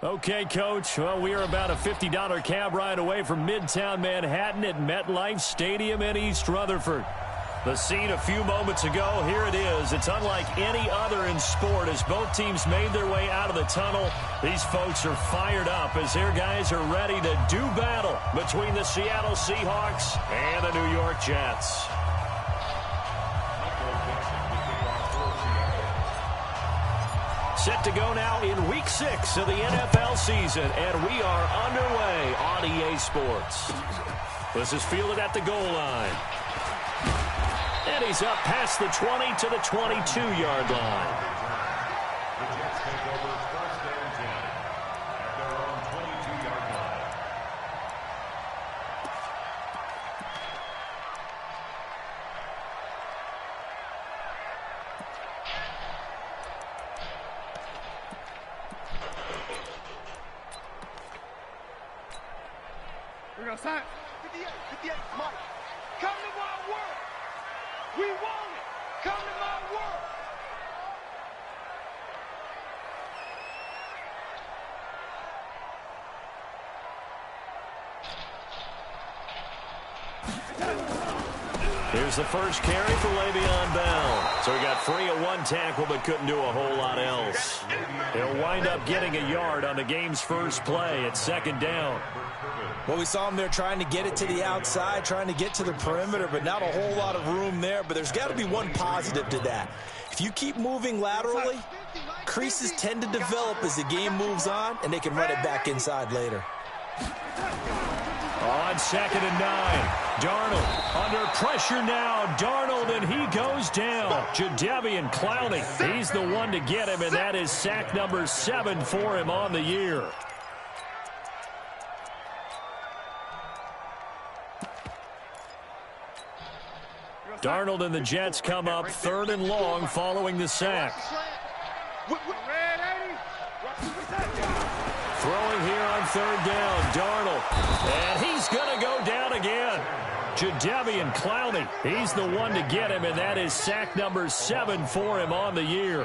Okay, Coach. Well, we are about a $50 cab ride away from Midtown Manhattan at MetLife Stadium in East Rutherford. The scene a few moments ago, here it is. It's unlike any other in sport as both teams made their way out of the tunnel. These folks are fired up as their guys are ready to do battle between the Seattle Seahawks and the New York Jets. Set to go now in Week 6 of the NFL season, and we are underway on EA Sports. This is fielded at the goal line. And he's up past the 20 to the 22-yard line. The Jets take over first and 10 at their own 22-yard line. We're going to sign. 58, Mike. Come to my world. We want it. Come to my world. Here's the first carry for Le'Veon Bell. So he got free of one tackle but couldn't do a whole lot else. He'll wind up getting a yard on the game's first play at second down. Well, we saw him there trying to get it to the outside, trying to get to the perimeter, but not a whole lot of room there. But there's got to be one positive to that. If you keep moving laterally, creases tend to develop as the game moves on, and they can run it back inside later. On 2nd and 9, Darnold under pressure now. Darnold, and he goes down. Jadeveon Clowney, he's the one to get him, and that is sack number 7 for him on the year. Darnold and the Jets come up 3rd and long following the sack. Throwing here on 3rd down, Darnold. And he's going to go down again. Jadeveon Clowney, he's the one to get him, and that is sack number 7 for him on the year.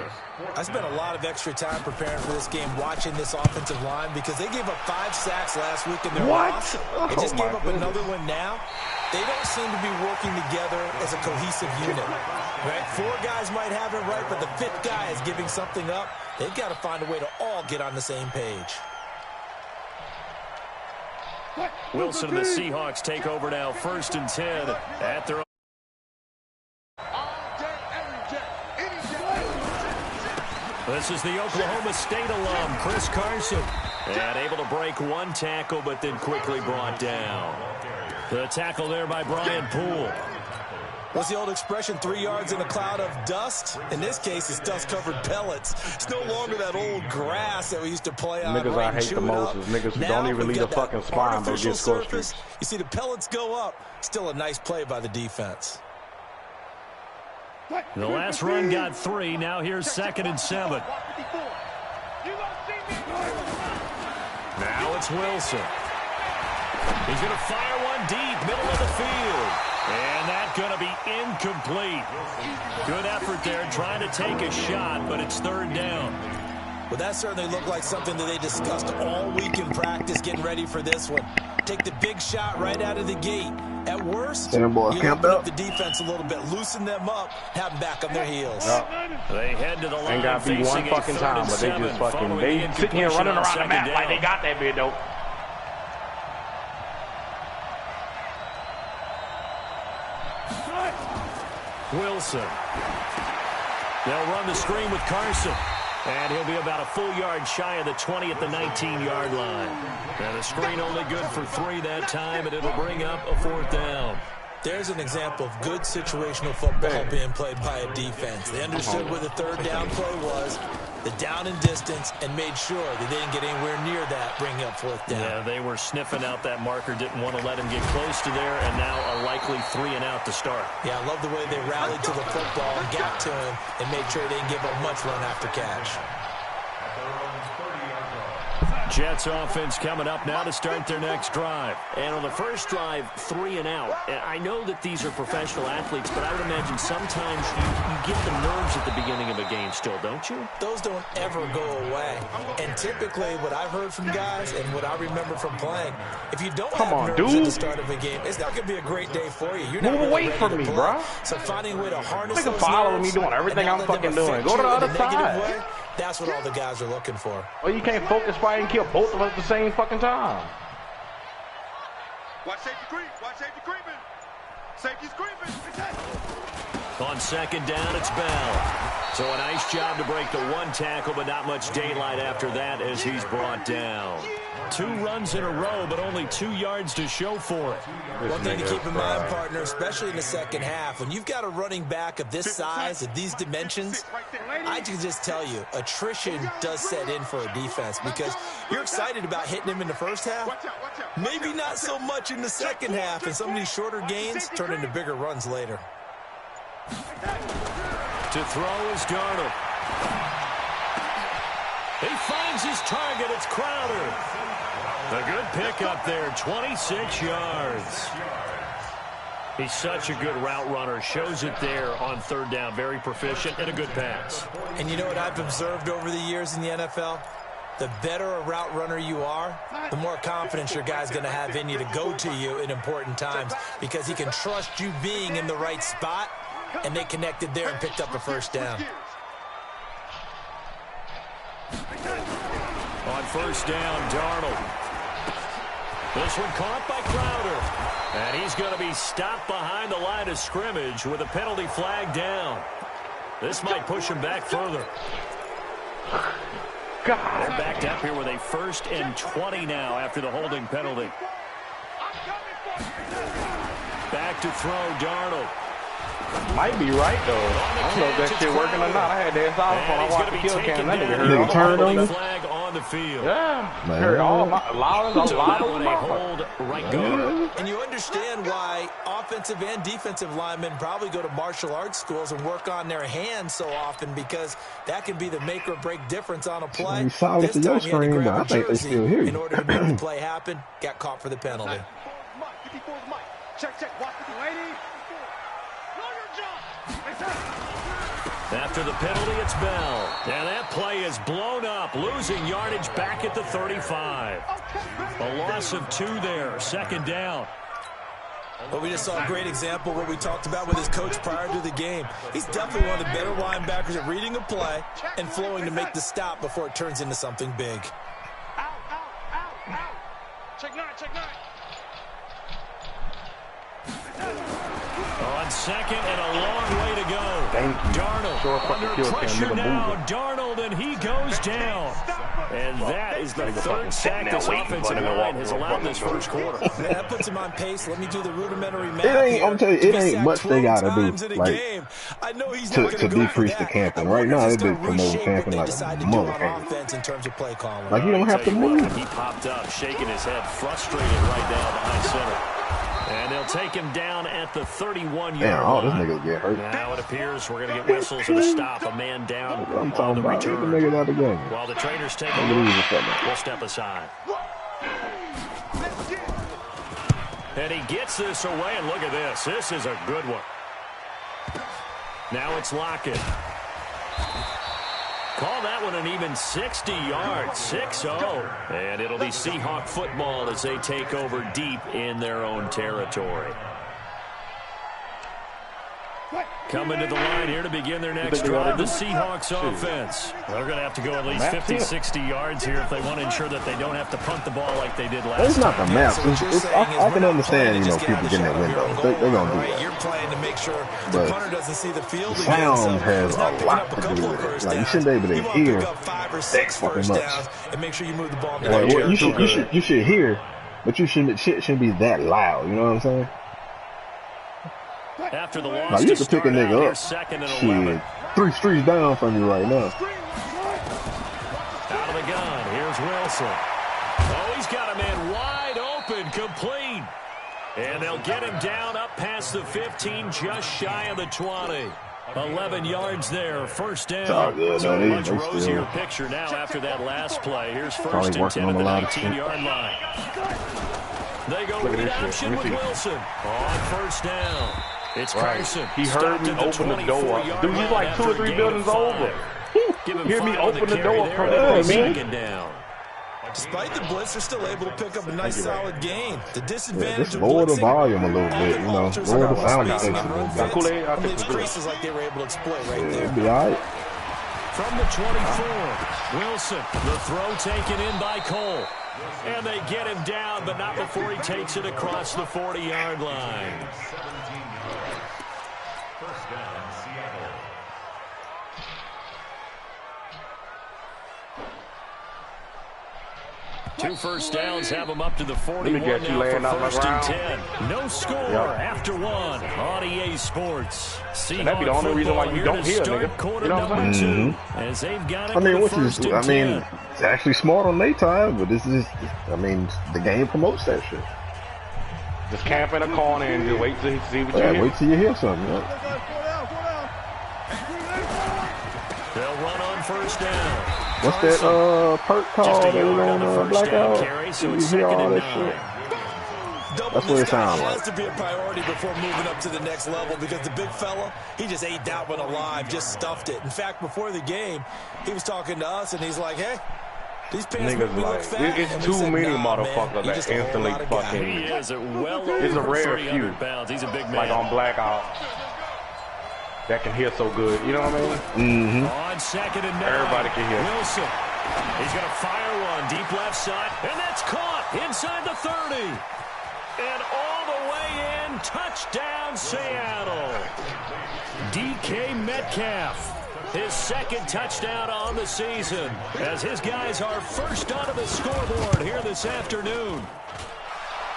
I spent a lot of extra time preparing for this game, watching this offensive line, because they gave up 5 sacks last week in their loss. They just gave up another one now. They don't seem to be working together as a cohesive unit. Right? 4 guys might have it right, but the 5th guy is giving something up. They've got to find a way to all get on the same page. Wilson and the Seahawks take over now, 1st and 10 at their own. This is the Oklahoma State alum, Chris Carson. And able to break one tackle, but then quickly brought down. The tackle there by Brian Poole. What's the old expression, 3 yards in a cloud of dust? In this case, it's dust-covered pellets. It's no longer that old grass that we used to play on. Niggas I hate the most is niggas who don't even leave a fucking spine but get scorched. You see the pellets go up. Still a nice play by the defense. The last run got 3. Now here's 2nd and 7. Now it's Wilson. He's going to fire one deep, middle of the field. And that's going to be incomplete. Good effort there, trying to take a shot, but it's 3rd down. Well, that certainly looked like something that they discussed all week in practice, getting ready for this one. Take the big shot right out of the gate. At worst, you open up the defense a little bit, loosen them up, have them back on their heels. They head to the line. Ain't got to be one fucking time, but they just fucking, they sitting here running around the map like they got that bit, though. Wilson. They'll run the screen with Carson. And he'll be about a full yard shy of the 20 at the 19-yard line. And the screen only good for 3 that time, and it'll bring up a 4th down. There's an example of good situational football being played by a defense. They understood where the 3rd down play was, the down and distance, and made sure that they didn't get anywhere near that, bringing up 4th down. Yeah, they were sniffing out that marker, didn't want to let him get close to there, and now a likely 3 and out to start. Yeah, I love the way they rallied to the football and got to him and made sure they didn't give up much run after catch. At their own 30-yard line. Jets offense coming up now to start their next drive. And on the first drive, 3 and out. And I know that these are professional athletes, but I would imagine sometimes you get the nerves at the beginning of a game still, don't you? Those don't ever go away. And typically what I've heard from guys and what I remember from playing, if you don't have nerves at the start of a game, it's not going to be a great day for you. You're not Move away from me, bro. So finding a way to harness those following me doing everything I'm fucking doing. Go to the other side. Way, that's what all the guys are looking for. Well, you can't focus, fight, and kill both of us at the same fucking time. Watch safety creep. Watch safety creeping. Safety's creeping. On second down, it's Bell. So a nice job to break the 1 tackle, but not much daylight after that as he's brought down. 2 runs in a row, but only 2 yards to show for it. One thing to keep in mind, partner, especially in the second half, when you've got a running back of this size, of these dimensions, I can just tell you, attrition does set in for a defense because you're excited about hitting him in the first half. Maybe not so much in the second half, and some of these shorter gains turn into bigger runs later. To throw is Darnold. He finds his target. It's Crowder. A good pickup there, 26 yards. He's such a good route runner. Shows it there on third down. Very proficient and a good pass. And you know what I've observed over the years in the NFL? The better a route runner you are, the more confidence your guy's going to have in you to go to you in important times because he can trust you being in the right spot, and they connected there and picked up a first down. On first down, Darnold. This one caught by Crowder. And he's going to be stopped behind the line of scrimmage with a penalty flag down. This might push him back further. God. They're backed up here with a 1st and 20 now after the holding penalty. Back to throw, Darnold. Might be right, though. I don't know if that shit working or not. I had that sound when I watched the kill cam. That nigga heard Nigga turned on me. Flag on the field. Yeah. Heard all loud as a lot of a hold right guard. And you understand why offensive and defensive linemen probably go to martial arts schools and work on their hands so often because that can be the make or break difference on a play. You saw it to your screen, but I think they still hear you. In order to make the play happen, got caught for the penalty. Check. Watch the lady. After the penalty, it's Bell. And that play is blown up, losing yardage back at the 35. A loss of 2 there, 2nd down. Well, we just saw a great example of what we talked about with his coach prior to the game. He's definitely one of the better linebackers at reading a play and flowing to make the stop before it turns into something big. Out. Check 9. On second and a long way to go. Thank you. Darnold under pressure now. Darnold, and he goes down. And that is the 3rd sack this offensive line has allowed this first quarter. Man, that puts him on pace. Let me do the rudimentary math. I'm telling you, it ain't much they gotta do, like, I know he's to decrease the camping. Right now, they've been promoting camping like a motherfucker. in terms of play calling. Like, you don't have to move. He popped up, shaking his head, frustrated right now behind center. And they'll take him down at the 31-yard Damn, all this line. nigga get hurt. Now it appears we're going to get whistles and a stop. A man down I'm on talking the about the return. nigga out the game. While the trainers take a Look at look, these fucking- we'll step aside. And he gets this away, and look at this. This is a good one. Now it's Lockett. Call that one an even 60 yards, 6-0. And it'll be Seahawk football as they take over deep in their own territory. Coming to the line here to begin their next drive, the Seahawks offense. They're going to have to go at least 50, 60 yards here if they want to ensure that they don't have to punt the ball like they did last It's not time. the maps. I can understand, you know, people getting that window. They're going to do that. You're playing to make sure the But punter doesn't see the field the again. sound has a lot to do with it. Like, you shouldn't be able to hear pick up 5 or 6 fucking first much. downs and make sure you move the ball down. Like, well, you should hear, but you shouldn't be that loud. You know what I'm saying? After the loss Like, you to can pick a start out nigga here, up. 2nd and 11. Shit, 3 streets down from you right now. Out of the gun, here's Wilson. Oh, he's got a man wide open, complete. And they'll get him down up past the 15, just shy of the 20. 11 yards there, first down. So a much rosier picture now after that last play. Here's first and 10 at the 19-yard line. They go read option with Wilson on first down. It's Carson. He heard me open the door. Dude, he's like 2 or 3 buildings over. Hear me open the door from the second down. Despite the blitz, they're still able to pick up a nice, solid gain. The disadvantage of lower the volume a little bit, you know. Lower the sound effects a little bit. These creases like they were able to exploit right there. It'll be all right. From the 24, Wilson, the throw taken in by Cole. And they get him down, but not before he takes it across the 40-yard line. 17 yards. First down, Seattle. Two first downs have them up to the 41 now for first and 10. No score after one on EA Sports. That'd be the only reason why you don't hear, nigga. You know what I'm saying? As they've got it it's actually smart on their time, but this is, the game promotes that shit. Just camp in a corner and just wait till you see what you hear. Wait till you hear something. They'll run on first down. What's that perk called that was on Blackout? So you hear all that shit? That's what it sounds like. Has to be a priority before moving up to the next level because the big fella, he just ate that one alive, just stuffed it. In fact, before the game, he was talking to us and he's like, hey, these pants make me look fat. It's too many motherfuckers that instantly fucking. He is well it's a over rare 300 few. pounds. He's a big man. Like on Blackout. That can hear so good, you know what I mean? On second and 9. Everybody can hear. Wilson. He's going to fire one deep left side, and that's caught inside the 30. And all the way in, touchdown Seattle. DK Metcalf, his second touchdown on the season, as his guys are first onto the scoreboard here this afternoon.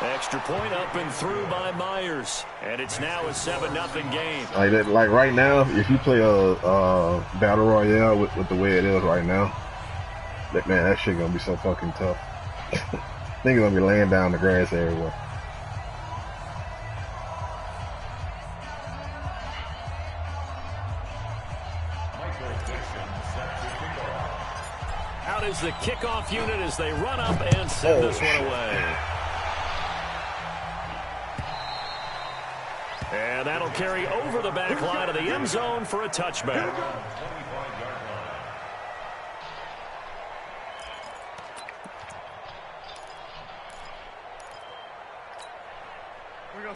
Extra point up and through by Myers, and it's now a 7-0 game. Like right now, if you play a battle royale with the way it is right now, that shit gonna be so fucking tough. Niggas gonna be laying down the grass everywhere. Out is the kickoff unit as they run up and send this one away. And that'll carry over the back line of the end zone for a touchback.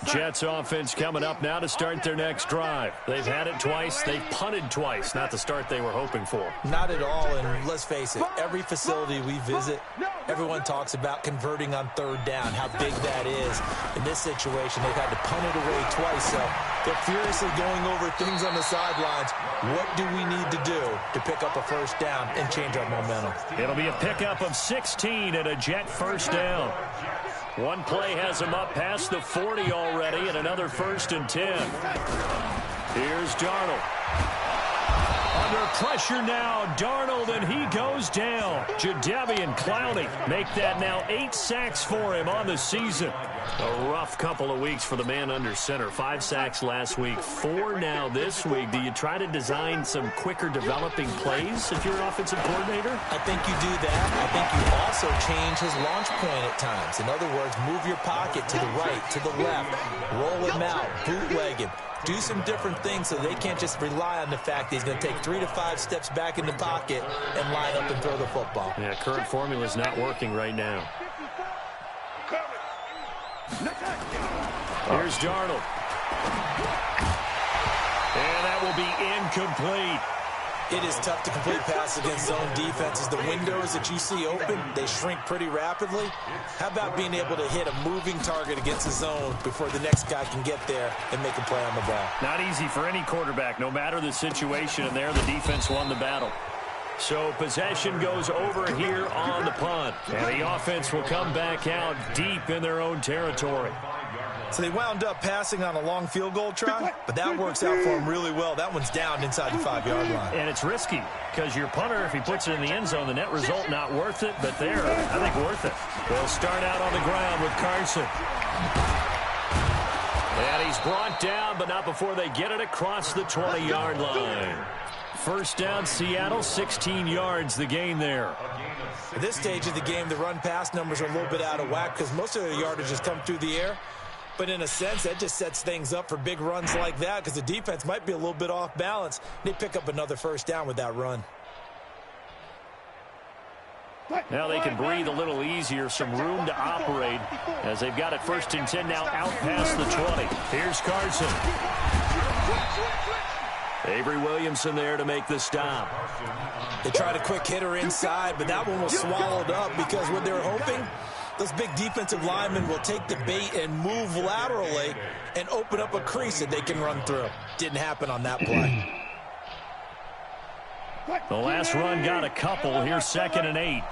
Jets offense coming up now to start their next drive. They've had it twice. They've punted twice. Not the start they were hoping for. Not at all, and let's face it, every facility we visit, everyone talks about converting on third down, how big that is. In this situation, they've had to punt it away twice, so they're furiously going over things on the sidelines. What do we need to do to pick up a first down and change our momentum? It'll be a pickup of 16 and a Jet first down. One play has him up past the 40 already, and another first and 10. Here's Darnold. Under pressure now, Darnold, and he goes down. Jadeveon Clowney make that now 8 sacks for him on the season. A rough couple of weeks for the man under center. 5 sacks last week, 4 now this week. Do you try to design some quicker developing plays if you're an offensive coordinator? I think you do that. I think you also change his launch point at times. In other words, move your pocket to the right, to the left, roll him out, bootleg him. Do some different things so they can't just rely on the fact that he's going to take 3 to 5 steps back in the pocket and line up and throw the football. Yeah, current formula is not working right now. Here's Darnold. And that will be incomplete. It is tough to complete passes against zone defenses. The windows that you see open, they shrink pretty rapidly. How about being able to hit a moving target against the zone before the next guy can get there and make a play on the ball? Not easy for any quarterback, no matter the situation, and there the defense won the battle. So possession goes over here on the punt, and the offense will come back out deep in their own territory. So they wound up passing on a long field goal try, but that works out for them really well. That one's down inside the 5-yard line. And it's risky because your punter, if he puts it in the end zone, the net result not worth it, but there, I think worth it. They'll start out on the ground with Carson. And he's brought down, but not before they get it across the 20-yard line. First down, Seattle, 16 yards, the gain there. At this stage of the game, the run-pass numbers are a little bit out of whack because most of their yardage has come through the air. But in a sense, that just sets things up for big runs like that because the defense might be a little bit off balance. They pick up another first down with that run. Now they can breathe a little easier, some room to operate as they've got it 1st and 10 now out past the 20. Here's Carson. Avery Williamson there to make the stop. They tried a quick hitter inside, but that one was swallowed up because what they're hoping, those big defensive linemen will take the bait and move laterally and open up a crease that they can run through. Didn't happen on that play. The last run got a couple. Here's 2nd and 8.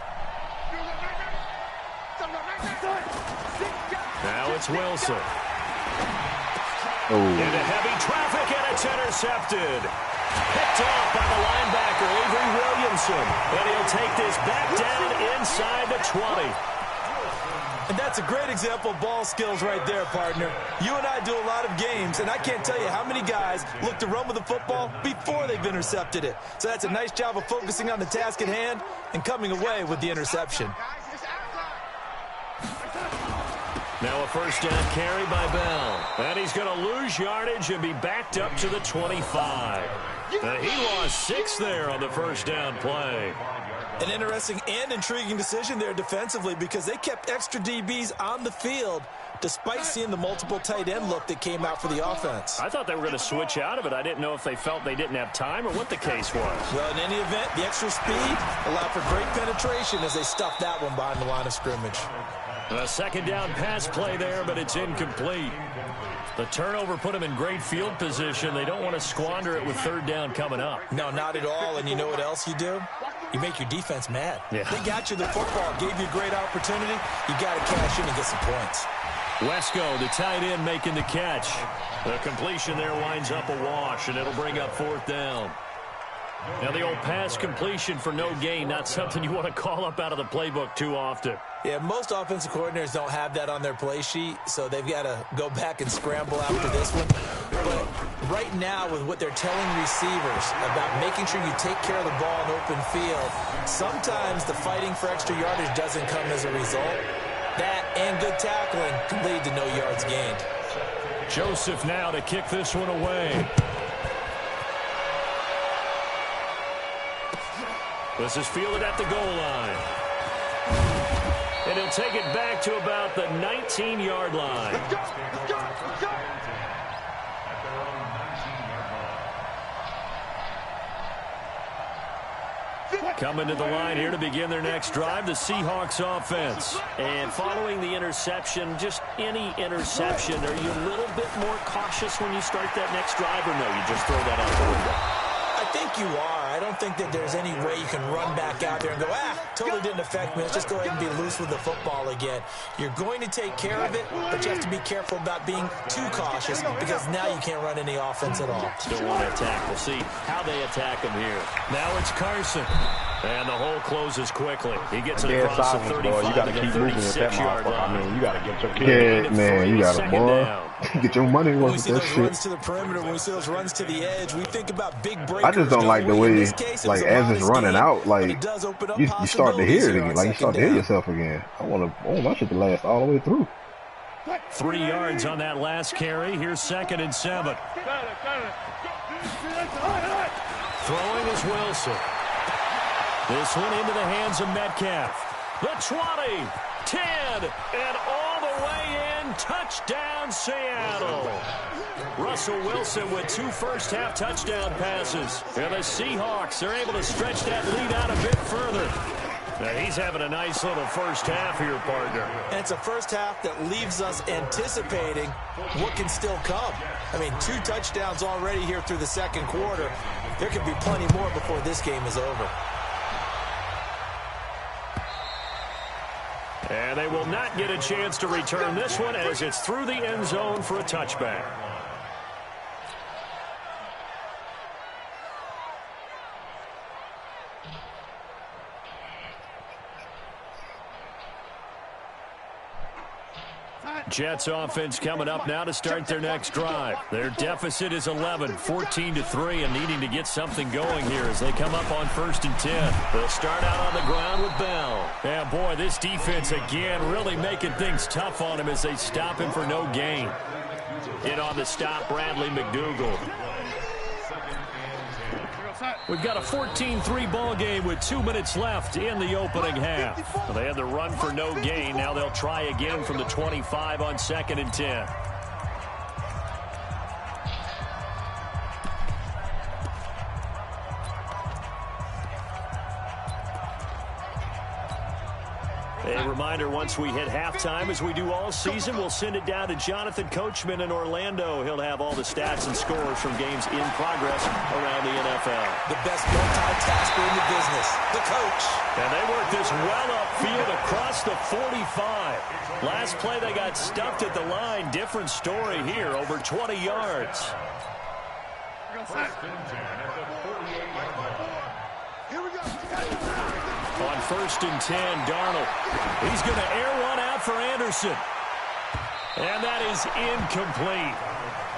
Now it's Wilson. Into heavy traffic, and it's intercepted. Picked off by the linebacker, Avery Williamson. And he'll take this back down inside the 20. And that's a great example of ball skills right there, partner. You and I do a lot of games, and I can't tell you how many guys look to run with the football before they've intercepted it. So that's a nice job of focusing on the task at hand and coming away with the interception. Now a first down carry by Bell. And he's going to lose yardage and be backed up to the 25. He lost 6 there on the first down play. An interesting and intriguing decision there defensively because they kept extra DBs on the field despite seeing the multiple tight end look that came out for the offense. I thought they were going to switch out of it. I didn't know if they felt they didn't have time or what the case was. Well, in any event, the extra speed allowed for great penetration as they stuffed that one behind the line of scrimmage. A second down pass play there, but it's incomplete. The turnover put them in great field position. They don't want to squander it with 3rd down coming up. No, not at all. And you know what else you do? You make your defense mad. Yeah. They got you the football, gave you a great opportunity. You got to cash in and get some points. Wesco, the tight end, making the catch. The completion there winds up a wash, and it'll bring up 4th down. Now the old pass completion for no gain, not something you want to call up out of the playbook too often. Yeah, most offensive coordinators don't have that on their play sheet, so they've got to go back and scramble after this one. But right now, with what they're telling receivers about making sure you take care of the ball in open field, sometimes the fighting for extra yardage doesn't come as a result. That and good tackling can lead to no yards gained. Joseph now to kick this one away. This is fielded at the goal line. And he'll take it back to about the 19-yard line. Let's go, let's go, let's go. Coming to the line here to begin their next drive, the Seahawks offense. And following the interception, just any interception, are you a little bit more cautious when you start that next drive, or no, you just throw that out the window? I think you are. I don't think that there's any way you can run back out there and go, totally didn't affect me. Let's just go ahead and be loose with the football again. You're going to take care of it, but you have to be careful about being too cautious because now you can't run any offense at all. Still want to attack. We'll see how they attack him here. Now it's Carson. And the hole closes quickly. He gets it across the 35 to the 36-yard line. I mean, you got to get your kid. Yeah, man, you got to, boy. Get your money When worth we with see that those shit. runs to the perimeter, when we see those runs to the edge, we think about big breakers. I just don't like the way, In this case, it was like, a as it's modest running game, out, but like, it does open up you start to hear it possibilities here again. on Like, you start to second hear down. yourself again. I want my shit to last all the way through. 3 yards on that last carry. Here's 2nd and 7. Throwing is Wilson. This one into the hands of Metcalf. The 20, 10, and all the way in. Touchdown, Seattle. Russell Wilson with 2 first-half touchdown passes. And the Seahawks are able to stretch that lead out a bit further. Now he's having a nice little first half here, partner. And it's a first half that leaves us anticipating what can still come. I mean, 2 touchdowns already here through the second quarter. There could be plenty more before this game is over. And they will not get a chance to return this one as it's through the end zone for a touchback. Jets offense coming up now to start their next drive. Their deficit is 11, 14-3, and needing to get something going here as they come up on 1st and 10. They'll start out on the ground with Bell. Yeah, boy, this defense again really making things tough on him as they stop him for no gain. In on the stop, Bradley McDougal. We've got a 14-3 ball game with 2 minutes left in the opening half. Well, they had the run for no gain. Now they'll try again from the 25 on 2nd and 10. A reminder, once we hit halftime, as we do all season, we'll send it down to Jonathan Coachman in Orlando. He'll have all the stats and scores from games in progress around the NFL. The best multitasker in the business, the coach. And they work this well upfield across the 45. Last play, they got stuffed at the line. Different story here, over 20 yards. On 1st and 10, Darnold. He's going to air one out for Anderson. And that is incomplete.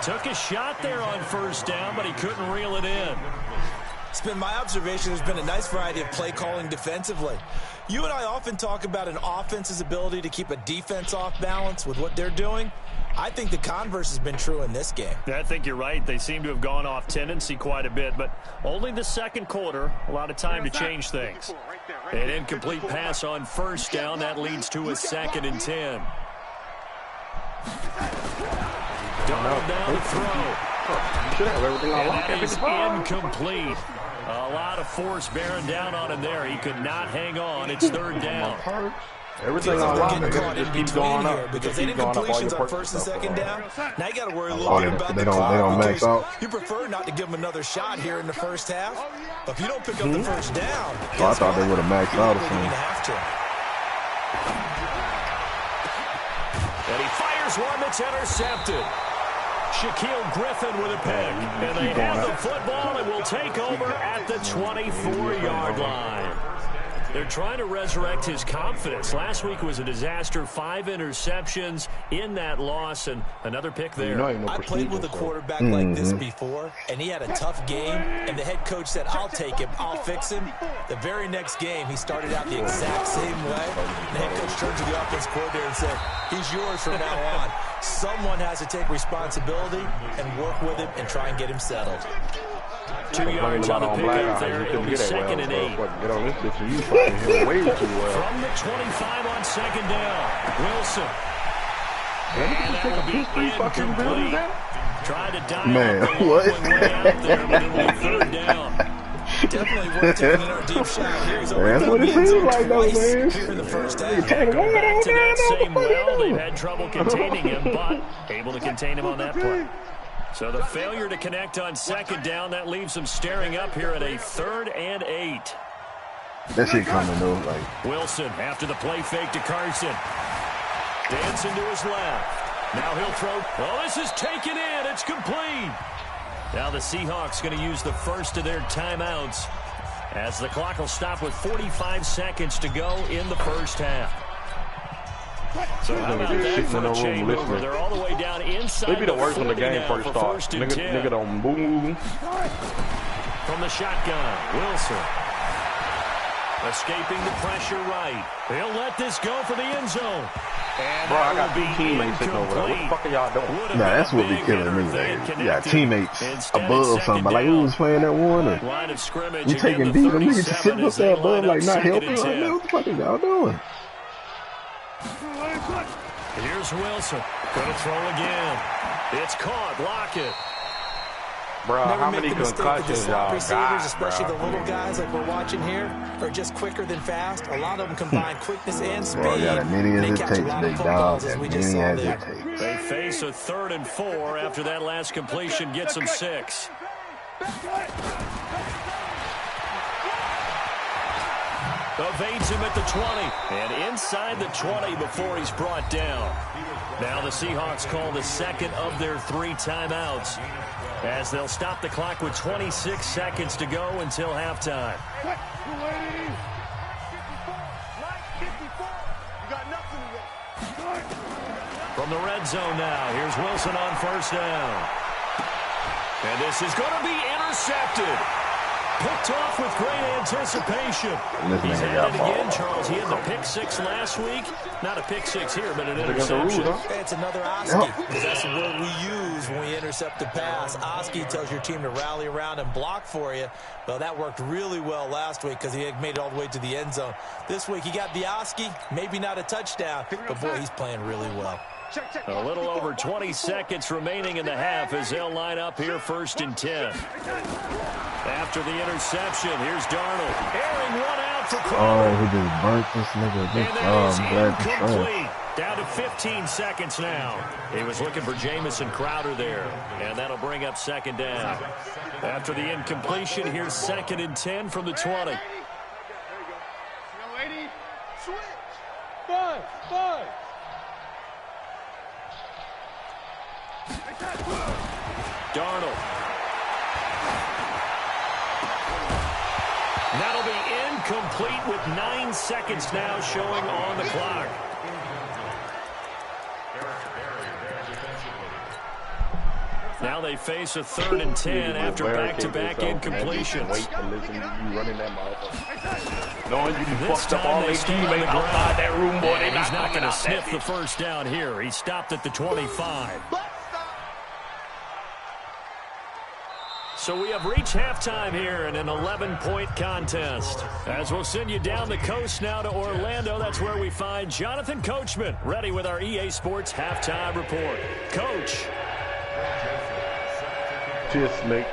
Took a shot there on 1st down, but he couldn't reel it in. It's been my observation there's been a nice variety of play calling defensively. You and I often talk about an offense's ability to keep a defense off balance with what they're doing. I think the converse has been true in this game. I think you're right. They seem to have gone off tendency quite a bit, but only the 2nd quarter. A lot of time to change things. An incomplete pass on 1st down. That leads to a 2nd and 10. Darnold down to throw. Should have everything on lock. That is incomplete. A lot of force bearing down on him there. He could not hang on. It's 3rd down. Everything on lock. Just keep going up. Because they didn't completions on 1st and 2nd down. Now you got to worry a little bit about the clock. They don't max out. You prefer not to give them another shot here in the 1st half. But if you don't pick up the 1st down, I thought they would have maxed out or something. And he fires one that's intercepted. Shaquille Griffin with a pick. And they have the football and will take over at the 24-yard line. They're trying to resurrect his confidence. Last week was a disaster. 5 interceptions in that loss and another pick there. I played with a quarterback like this before, and he had a tough game, and the head coach said, I'll take him, I'll fix him. The very next game, he started out the exact same way. The head coach turned to the offense coordinator and said, he's yours from now on. Someone has to take responsibility and work with him and try and get him settled. 2 yards on the pickup there. It'll be 2nd and 8. Get on this bitch, you fucking hit way too well. From the 25 on 2nd down, Wilson. And that will be incomplete. Tried to dive up the way out there, but it'll be 3rd down. Definitely worth taking in our deep shot here. He's That's what it seems like, though, man. Here in the 1st half. Go back to that same well. They've had trouble containing him, but able to contain him on that play. So the failure to connect on 2nd down, that leaves them staring up here at a 3rd and 8. That shit coming, though. Like Wilson after the play fake to Carson. Dancing to his left. Now he'll throw. Oh, this is taken in. It's complete. Now the Seahawks going to use the first of their timeouts as the clock will stop with 45 seconds to go in the 1st half. So how about that for a chain mover? They're all the way down inside. They be the worst when the game first starts. Nigga don't move. From the shotgun, Wilson. Escaping the pressure right. He'll let this go for the end zone. And bro, I got 2 teammates sitting over there. What the fuck are y'all doing? Nah, that's what be killing me. Like, you got teammates above something. Like, who was playing that one? And line of scrimmage. We taking deep. Them niggas just sitting up there above, like, not helping. Like, man, what the fuck are y'all doing? Here's Wilson. Going to throw again. It's caught. Lockett. Bro, how many concussions y'all got, especially the little guys like we're watching here, are just quicker than fast. A lot of them combine quickness and speed. Bro, got as many as it takes, big dog. As many as it takes. They face a 3rd and 4 after that last completion gets them 6. Evades him at the 20. And inside the 20 before he's brought down. Now the Seahawks call the 2nd of their 3 timeouts, as they'll stop the clock with 26 seconds to go until halftime. From the red zone now, here's Wilson on first down. And this is going to be intercepted. Picked off with great anticipation. He's at it again, Charles. He had the pick six last week. Not a pick six here, but an interception. It's another Oski, because that's the word we use when we intercept the pass. Oski tells your team to rally around and block for you. Well, that worked really well last week because he had made it all the way to the end zone. This week, he got the Oski, maybe not a touchdown, but boy, he's playing really well. A little over 20 seconds remaining in the half as they'll line up here 1st and 10. After the interception, here's Darnold. Airing one out for Crowder. Oh, he just burnt this nigga. And that is incomplete. Down to 15 seconds now. He was looking for Jamison Crowder there. And that'll bring up 2nd down. After the incompletion, here's 2nd and 10 from the 20. There you go. Lady, switch. 5. Darnold. That'll be incomplete with 9 seconds now showing on the clock. Now they face a 3rd and 10 after back-to-back incompletions. Wait to listen to you running that motherfucker. Knowing you This fucked up time all they their stay on the teammates ground. outside that room, boy. They He's not going to sniff the bitch. first down here. He stopped at the 25. So we have reached halftime here in an 11-point contest. As we'll send you down the coast now to Orlando, that's where we find Jonathan Coachman, ready with our EA Sports halftime report. Coach. Cheers, Snake.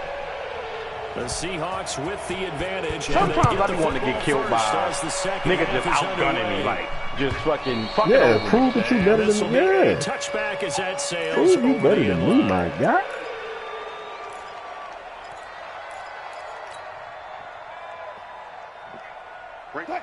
The Seahawks with the advantage. Sometimes I just want to get killed by niggas just outgunning me, like just fucking over. Prove that you better than me. Yeah. Touchback is at Sales. Prove you better than me, my guy.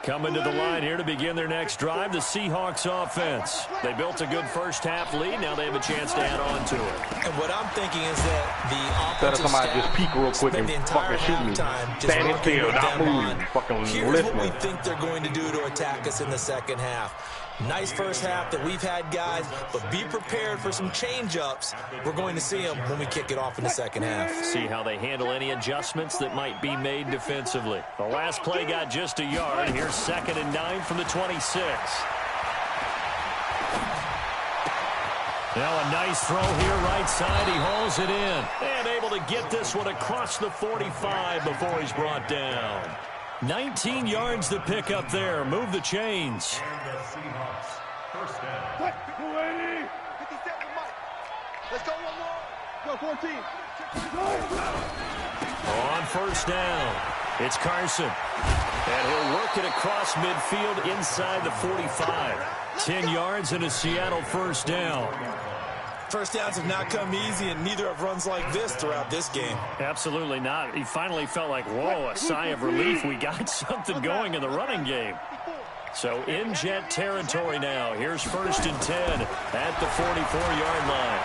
Coming to the line here to begin their next drive, the Seahawks offense. They built a good first half lead. Now they have a chance to add on to it. And what I'm thinking is that the offensive somebody staff just peek real quick and spent the entire fucking shoot me. halftime just Standing working still, with not them moving, on, fucking here's what we listening. think they're going to do to attack us in the second half. Nice first half that we've had, guys, but be prepared for some change-ups. We're going to see them when we kick it off in the second half. See how they handle any adjustments that might be made defensively. The last play got just a yard. Here's 2nd and 9 from the 26. Now a nice throw here right side. He hauls it in. And able to get this one across the 45 before he's brought down. 19 yards to pick up there. Move the chains. And the Seahawks, 1st down. 280. 57, Mike. Let's go one more. Go 14. On 1st down, it's Carson. And he'll work it across midfield inside the 45. 10 yards and a Seattle 1st down. First downs have not come easy, and neither have runs like this throughout this game. Absolutely not. He finally felt like, whoa, a sigh of relief. We got something going in the running game. So in jet territory now. Here's 1st and 10 at the 44-yard line.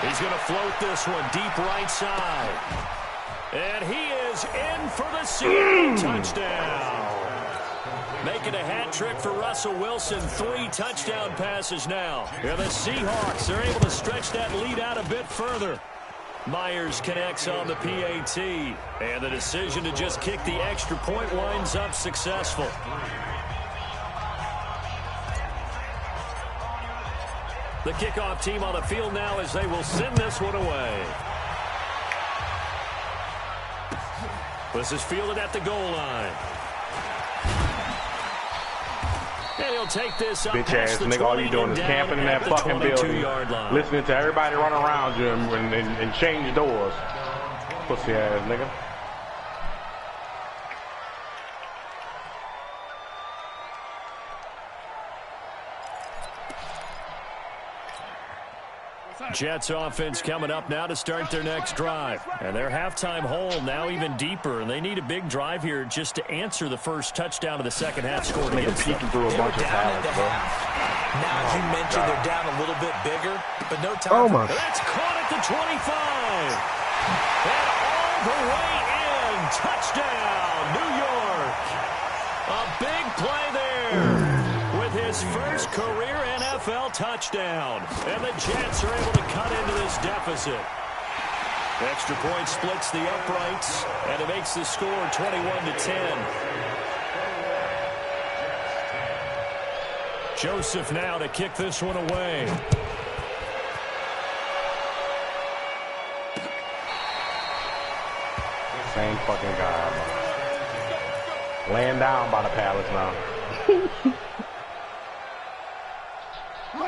He's going to float this one deep right side. And he is in for the Seattle touchdown. Making a hat trick for Russell Wilson. 3 touchdown passes now. Yeah, the Seahawks are able to stretch that lead out a bit further. Myers connects on the PAT. And the decision to just kick the extra point winds up successful. The kickoff team on the field now as they will send this one away. This is fielded at the goal line. And he'll take this up Bitch ass nigga, all you doing is camping in that fucking building, listening to everybody run around you and change doors. Pussy ass nigga. Jets offense coming up now to start their next drive. And their halftime hole now even deeper. And they need a big drive here just to answer the first touchdown of the second half scored against them. Through a bunch of talent, bro. Now, as you mentioned, they're down a little bit bigger, but no time. Oh my. That's caught at the 25. And all the way in. Touchdown, New York. A big play there with his first career NFL NFL touchdown. And the Jets are able to cut into this deficit. Extra point splits the uprights, and it makes the score 21-10. Joseph now to kick this one away. Same fucking guy. Laying down by the pallets now.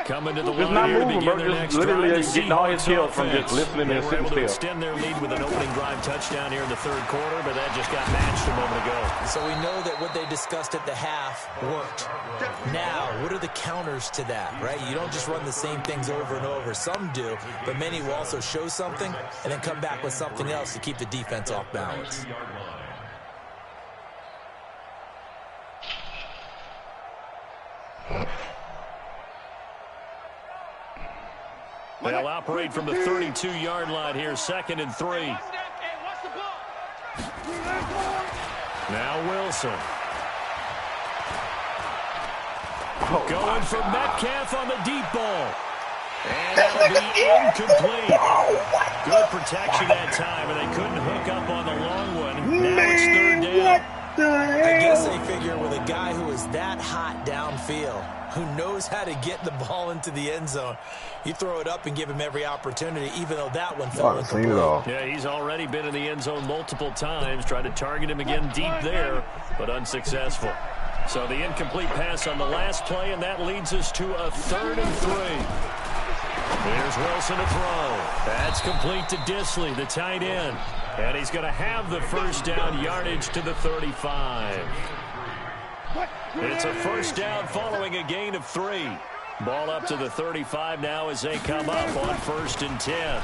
Coming to the Just line not here to moving, begin bro. their Just next literally drive. getting all his skills from just listening and They were sitting able to still. extend their lead with an opening drive touchdown here in the third quarter, but that just got matched a moment ago. So we know that what they discussed at the half worked. Now, what are the counters to that, right? You don't just run the same things over and over. Some do, but many will also show something and then come back with something else to keep the defense off balance. They'll operate from the 32-yard line here, 2nd and 3. Now Wilson. Going for Metcalf on the deep ball. And that'll be incomplete. Good protection that time, and they couldn't hook up on the long one. Now it's 3rd down. I guess they figure with a guy who is that hot downfield, who knows how to get the ball into the end zone, you throw it up and give him every opportunity, even though that one fell incomplete. Yeah, he's already been in the end zone multiple times, tried to target him again deep there, but unsuccessful. So the incomplete pass on the last play, and that leads us to a 3rd and 3. Here's Wilson to throw. That's complete to Disley, the tight end. And he's going to have the first down yardage to the 35. It's a first down following a gain of 3. Ball up to the 35 now as they come up on 1st and 10.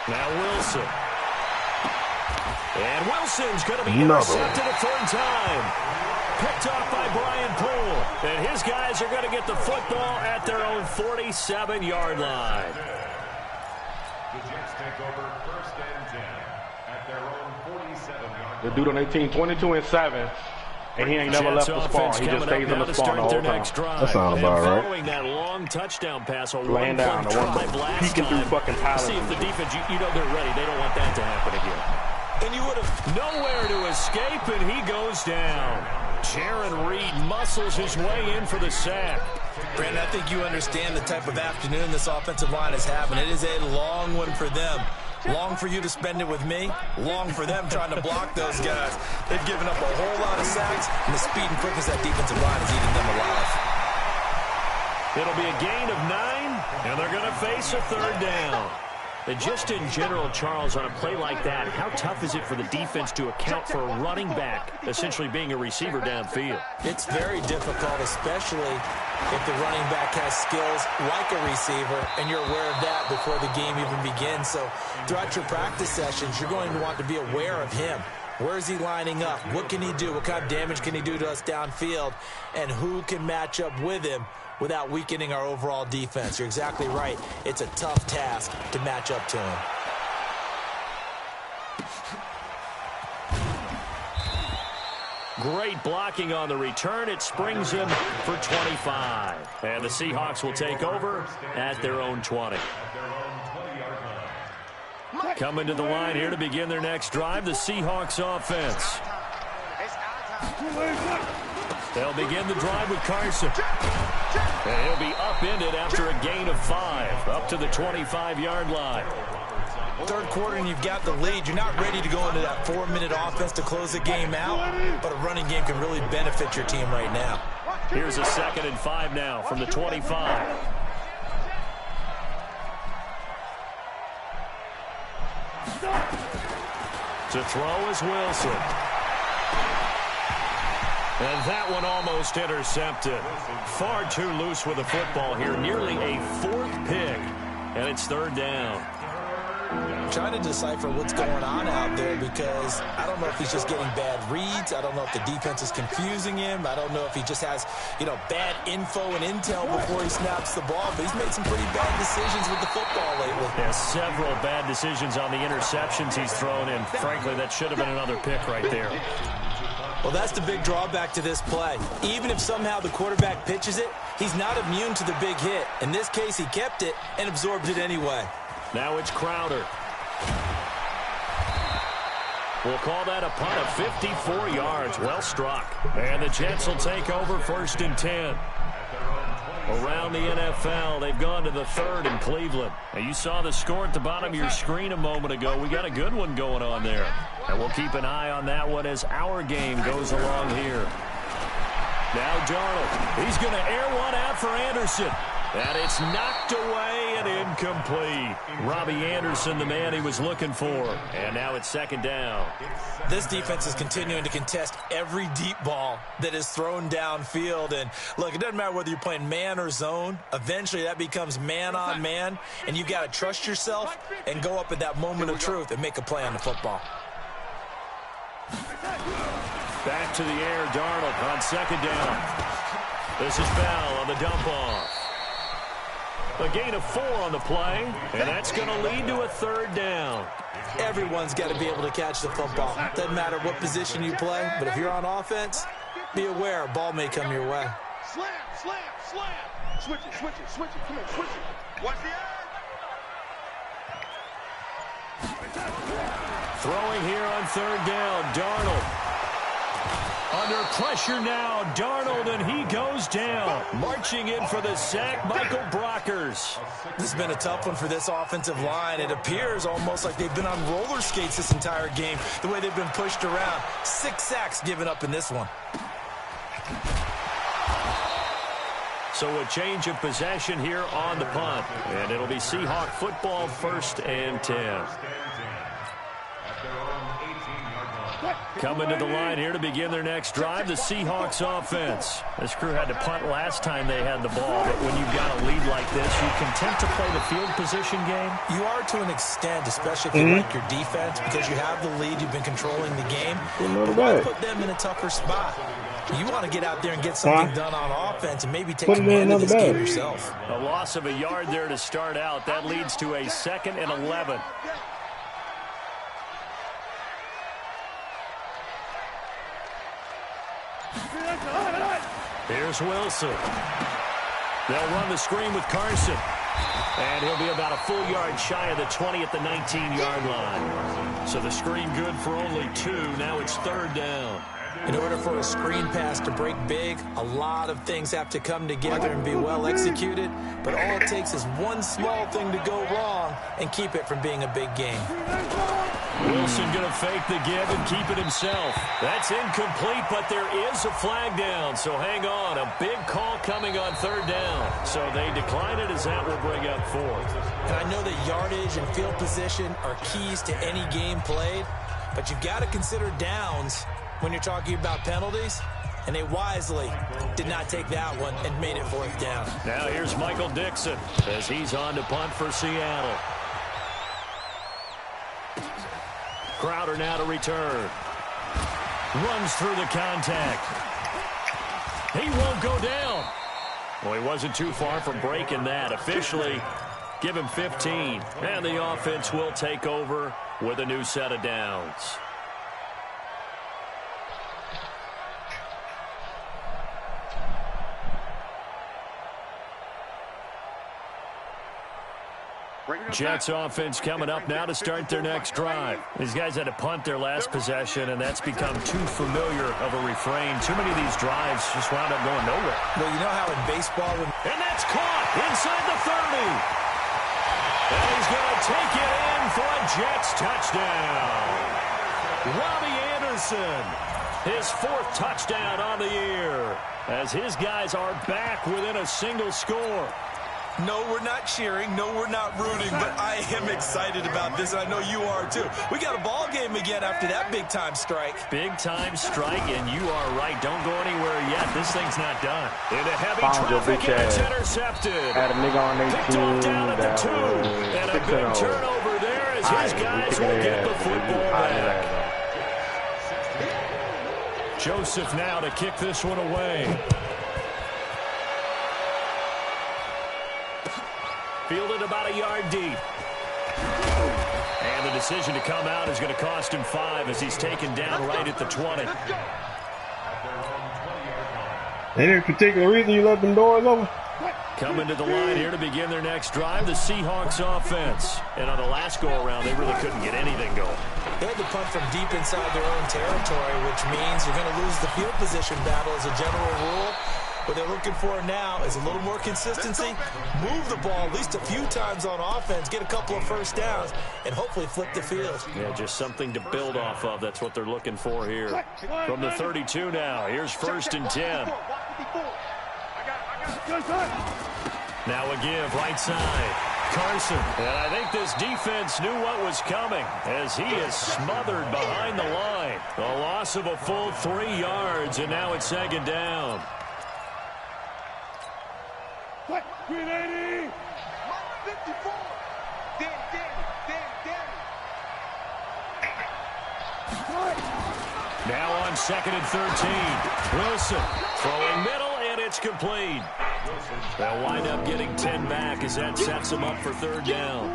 Now Wilson. And Wilson's going to be intercepted a 3rd time. Picked off by Brian Poole. And his guys are going to get the football at their own 47-yard line. The Jets take over 1st and 10 at their own 47-yard line. The dude on their team, 22-7. And he ain't never left the spawn. He just stays in the spawn the whole time. That sounds about right. Following that long touchdown pass, a Laying down, the one peeking through fucking pallets. See if the defense, you know they're ready. They don't want that to happen again. And you would have nowhere to escape, and he goes down. Jaron Reed muscles his way in for the sack. Brandon, I think you understand the type of afternoon this offensive line is having. It is a long one for them. Long for you to spend it with me. Long for them trying to block those guys. They've given up a whole lot of sacks, and the speed and quickness of that defensive line is eating them alive. It'll be a gain of 9, and they're going to face a 3rd down. And just in general, Charles, on a play like that, how tough is it for the defense to account for a running back essentially being a receiver downfield? It's very difficult, especially if the running back has skills like a receiver, and you're aware of that before the game even begins. So throughout your practice sessions, you're going to want to be aware of him. Where is he lining up? What can he do? What kind of damage can he do to us downfield? And who can match up with him without weakening our overall defense? You're exactly right. It's a tough task to match up to him. Great blocking on the return. It springs him for 25. And the Seahawks will take over at their own 20. Coming to the line here to begin their next drive, the Seahawks offense. They'll begin the drive with Carson. And he'll be upended after a gain of 5, up to the 25-yard line. Third quarter and you've got the lead. You're not ready to go into that 4-minute offense to close the game out, but a running game can really benefit your team right now. Here's a 2nd and 5 now from the 25. To throw is Wilson. And that one almost intercepted. Far too loose with the football here. Nearly a 4th pick. And it's 3rd down. I'm trying to decipher what's going on out there because I don't know if he's just getting bad reads. I don't know if the defense is confusing him. I don't know if he just has, bad info and intel before he snaps the ball. But he's made some pretty bad decisions with the football lately. Yeah, several bad decisions on the interceptions he's thrown in. Frankly, that should have been another pick right there. Well, that's the big drawback to this play. Even if somehow the quarterback pitches it, he's not immune to the big hit. In this case, he kept it and absorbed it anyway. Now it's Crowder. We'll call that a punt of 54 yards. Well struck. And the Jets will take over 1st and 10. Around the NFL, they've gone to the 3rd in Cleveland. Now, you saw the score at the bottom of your screen a moment ago. We got a good one going on there. And we'll keep an eye on that one as our game goes along here. Now Darnold. He's going to air one out for Anderson. And it's knocked away and incomplete. Robbie Anderson, the man he was looking for. And now it's 2nd down. This defense is continuing to contest every deep ball that is thrown downfield. And, look, it doesn't matter whether you're playing man or zone. Eventually that becomes man on man. And you've got to trust yourself and go up at that moment of truth and make a play on the football. Back to the air, Darnold on 2nd down. This is Bell on the dump off. A gain of 4 on the play, and that's going to lead to a 3rd down. Everyone's got to be able to catch the football. Doesn't matter what position you play, but if you're on offense, be aware a ball may come your way. Slam, slam, slam. Switch it, switch it, switch it. Come on, switch it. Watch the eye. Throwing here on 3rd down, Darnold. Under pressure now, Darnold, and he goes down. Marching in for the sack, Michael Brockers. This has been a tough one for this offensive line. It appears almost like they've been on roller skates this entire game, the way they've been pushed around. 6 sacks given up in this one. So a change of possession here on the punt. And it'll be Seahawk football, 1st and 10. Coming to the line here to begin their next drive, the Seahawks offense. This crew had to punt last time they had the ball, but when you've got a lead like this, you content to play the field position game? You are to an extent, especially if you like your defense, because you have the lead, you've been controlling the game. But why put them in a tougher spot? You want to get out there and get something done on offense and maybe take command of this game yourself. A loss of a yard there to start out. That leads to a 2nd and 11. Here's Wilson. They'll run the screen with Carson. And he'll be about a full yard shy of the 20 at the 19-yard line. So the screen good for only 2. Now it's 3rd down. In order for a screen pass to break big, a lot of things have to come together and be well executed. But all it takes is one small thing to go wrong and keep it from being a big game. Wilson going to fake the give and keep it himself. That's incomplete, but there is a flag down. So hang on. A big call coming on 3rd down. So they decline it as that will bring up 4th. And I know that yardage and field position are keys to any game played, but you've got to consider downs when you're talking about penalties, and they wisely did not take that one and made it 4th down. Now here's Michael Dixon as he's on to punt for Seattle. Crowder now to return. Runs through the contact. He won't go down. Well, he wasn't too far from breaking that. Officially, give him 15. And the offense will take over with a new set of downs. Jets offense coming up now to start their next drive. These guys had to punt their last possession, and that's become too familiar of a refrain. Too many of these drives just wound up going nowhere. Well, you know how in baseball... And that's caught inside the 30. And he's going to take it in for a Jets touchdown. Robbie Anderson, his 4th touchdown on the year, as his guys are back within a single score. No, we're not cheering. No, we're not rooting. But I am excited about this, and I know you are too. We got a ball game again after that big-time strike. Big-time strike, and you are right. Don't go anywhere yet. This thing's not done. Into heavy traffic, and it's intercepted. Had a nigga on their Picked off down at the 2. And a big turnover there as his guys will get the football back. Joseph now to kick this one away. Fielded about a yard deep. And the decision to come out is going to cost him 5 as he's taken down right at the 20. Any particular reason you left them doors open? Coming to the line here to begin their next drive, the Seahawks offense. And on the last go-around, they really couldn't get anything going. They had to punt from deep inside their own territory, which means you're going to lose the field position battle as a general rule. What they're looking for now is a little more consistency, move the ball at least a few times on offense, get a couple of first downs, and hopefully flip the field. Yeah, just something to build off of. That's what they're looking for here. From the 32 now, here's 1st and 10. Now a give, right side. Carson. And I think this defense knew what was coming as he is smothered behind the line. A loss of a full 3 yards, and now it's 2nd down. 380. 54. Now on 2nd and 13. Wilson throwing middle, and it's complete. They'll wind up getting 10 back as that sets them up for 3rd down.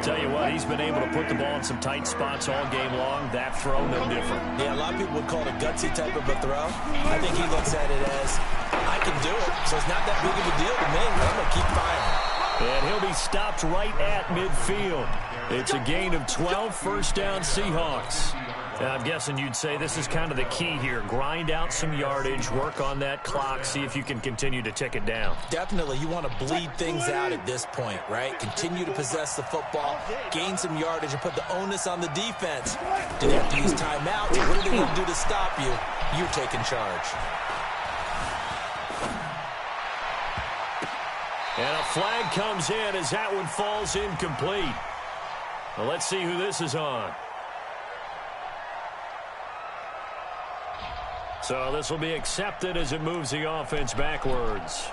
Tell you what, he's been able to put the ball in some tight spots all game long. That throw, no different. Yeah, a lot of people would call it a gutsy type of a throw. I think he looks at it as, I can do it, so it's not that big of a deal to me. I'm going to keep firing. And he'll be stopped right at midfield. It's a gain of 12, 1st down Seahawks. And I'm guessing you'd say this is kind of the key here. Grind out some yardage, work on that clock, see if you can continue to tick it down. Definitely. You want to bleed things out at this point, right? Continue to possess the football, gain some yardage, and put the onus on the defense. Do they have to use timeouts? What do they want to do to stop you? You're taking charge. And a flag comes in as that one falls incomplete. Well, let's see who this is on. So this will be accepted as it moves the offense backwards.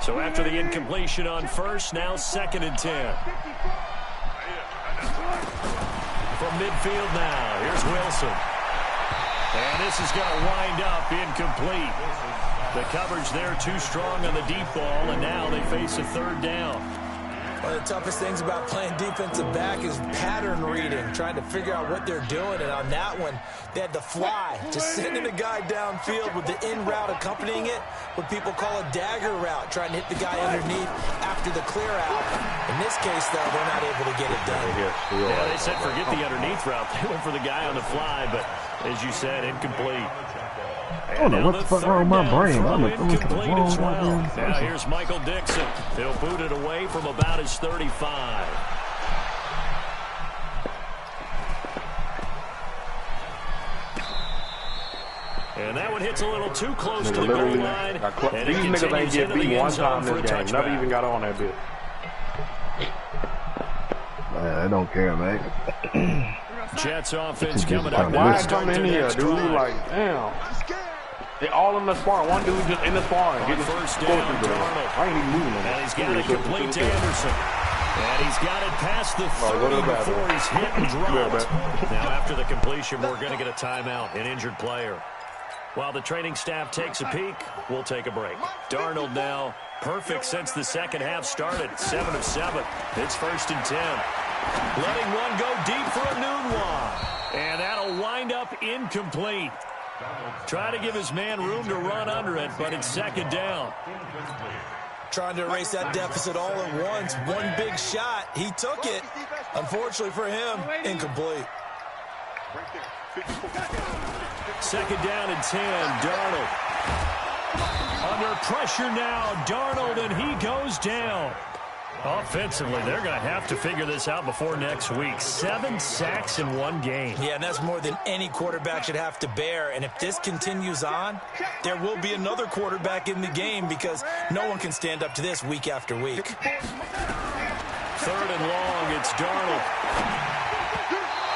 So after the incompletion on 1st, now 2nd and 10. From midfield now, here's Wilson. And this is going to wind up incomplete. The coverage there too strong on the deep ball, and now they face a 3rd down. One of the toughest things about playing defensive back is pattern reading, trying to figure out what they're doing. And on that one, they had to fly, just sending a guy downfield with the in route accompanying it, what people call a dagger route, trying to hit the guy underneath after the clear out. In this case, though, they're not able to get it done. Yeah, they said forget the underneath route. They went for the guy on the fly, but as you said, incomplete. I don't know what the fuck wrong with my brain. I'm incomplete as well. Now here's Michael Dixon. He'll boot it away from about his 35. And that one hits a little too close to the goal line. And these niggas ain't get beat one time this game. Never even got on that bit. Man, I don't care, man. Jets offense coming up. Why coming in here, dude? Like, damn. They all in the sparring. One dude just in the sparring. Getting 1st down, Darnold. I ain't even moving him. And he's got it complete to Anderson. And he's got it past the 30 before he's hit and dropped. Now after the completion, we're going to get a timeout, an injured player. While the training staff takes a peek, we'll take a break. Darnold now perfect since the 2nd half started. 7 of 7. It's 1st and 10. Letting one go deep for a noon one. And that'll wind up incomplete. Trying to give his man room to run under it, but it's 2nd down. Trying to erase that deficit all at once. One big shot. He took it. Unfortunately for him, incomplete. 2nd down and 10. Darnold. Under pressure now. Darnold, and he goes down. Offensively, they're going to have to figure this out before next week. 7 sacks in one game. Yeah, and that's more than any quarterback should have to bear. And if this continues on, there will be another quarterback in the game because no one can stand up to this week after week. 3rd and long, it's Darnold.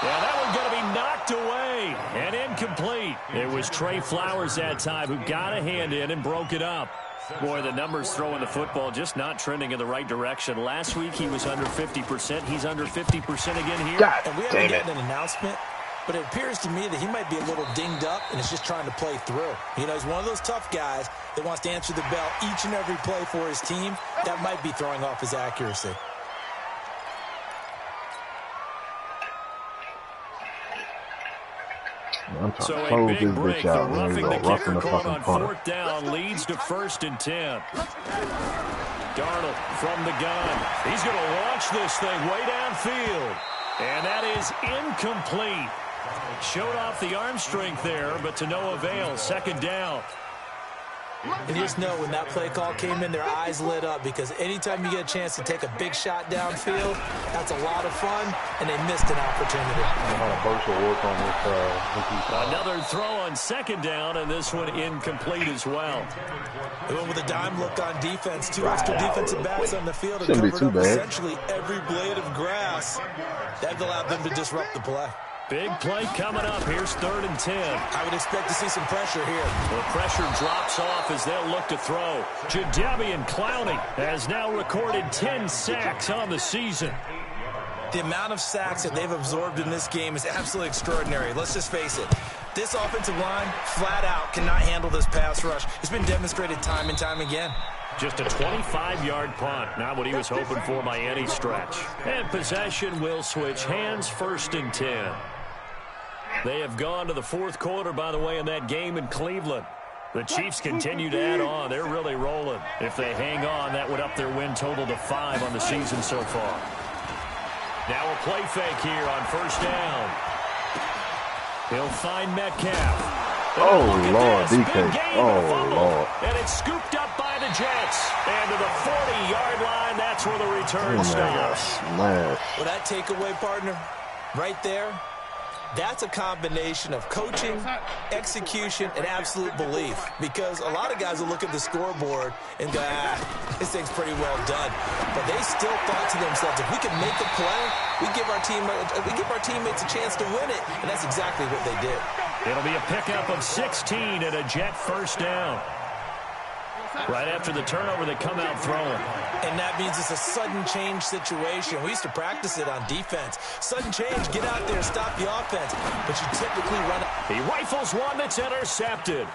Yeah, that one's going to be knocked away and incomplete. It was Trey Flowers that time who got a hand in and broke it up. Boy, the numbers throwing the football just not trending in the right direction. Last week he was under 50%. He's under 50% again here. God and we haven't gotten an announcement, but it appears to me that he might be a little dinged up and is just trying to play through. You know, he's one of those tough guys that wants to answer the bell each and every play for his team. That might be throwing off his accuracy. I'm trying So to a close big this break. bitch The out. Man, roughing he's the gonna roughing kicker the caught fucking on punter. 4th down leads to 1st and 10. Darnold from the gun. He's going to launch this thing way downfield. And that is incomplete. Showed off the arm strength there, but to no avail. 2nd down. And just know when that play call came in, their eyes lit up because anytime you get a chance to take a big shot downfield, that's a lot of fun, and they missed an opportunity. Another throw on 2nd down, and this one incomplete as well. They went with a dime look on defense. 2 extra defensive backs on the field and Shouldn't be covered too up bad. essentially every blade of grass. That allowed them to disrupt the play. Big play coming up. Here's 3rd and 10. I would expect to see some pressure here. The pressure drops off as they'll look to throw. Jadeveon Clowney has now recorded 10 sacks on the season. The amount of sacks that they've absorbed in this game is absolutely extraordinary. Let's just face it. This offensive line, flat out, cannot handle this pass rush. It's been demonstrated time and time again. Just a 25-yard punt. Not what he was hoping for by any stretch. And possession will switch hands. 1st and 10. They have gone to the 4th quarter, by the way, in that game in Cleveland. The Chiefs continue to add on. They're really rolling. If they hang on, that would up their win total to 5 on the season so far. Now a play fake here on 1st down. He'll find Metcalf. Oh, Lord, DK. Oh, Lord. And it's scooped up by the Jets. And to the 40-yard line, that's where the return stops. Nice. Well, that takeaway, partner, right there, that's a combination of coaching, execution, and absolute belief. Because a lot of guys will look at the scoreboard and go, this thing's pretty well done. But they still thought to themselves, if we can make a play, we give our teammates a chance to win it. And that's exactly what they did. It'll be a pickup of 16 and a Jet 1st down. Right after the turnover, they come out throwing. And that means it's a sudden change situation. We used to practice it on defense. Sudden change, get out there, stop the offense. But you typically run it. He rifles one that's intercepted.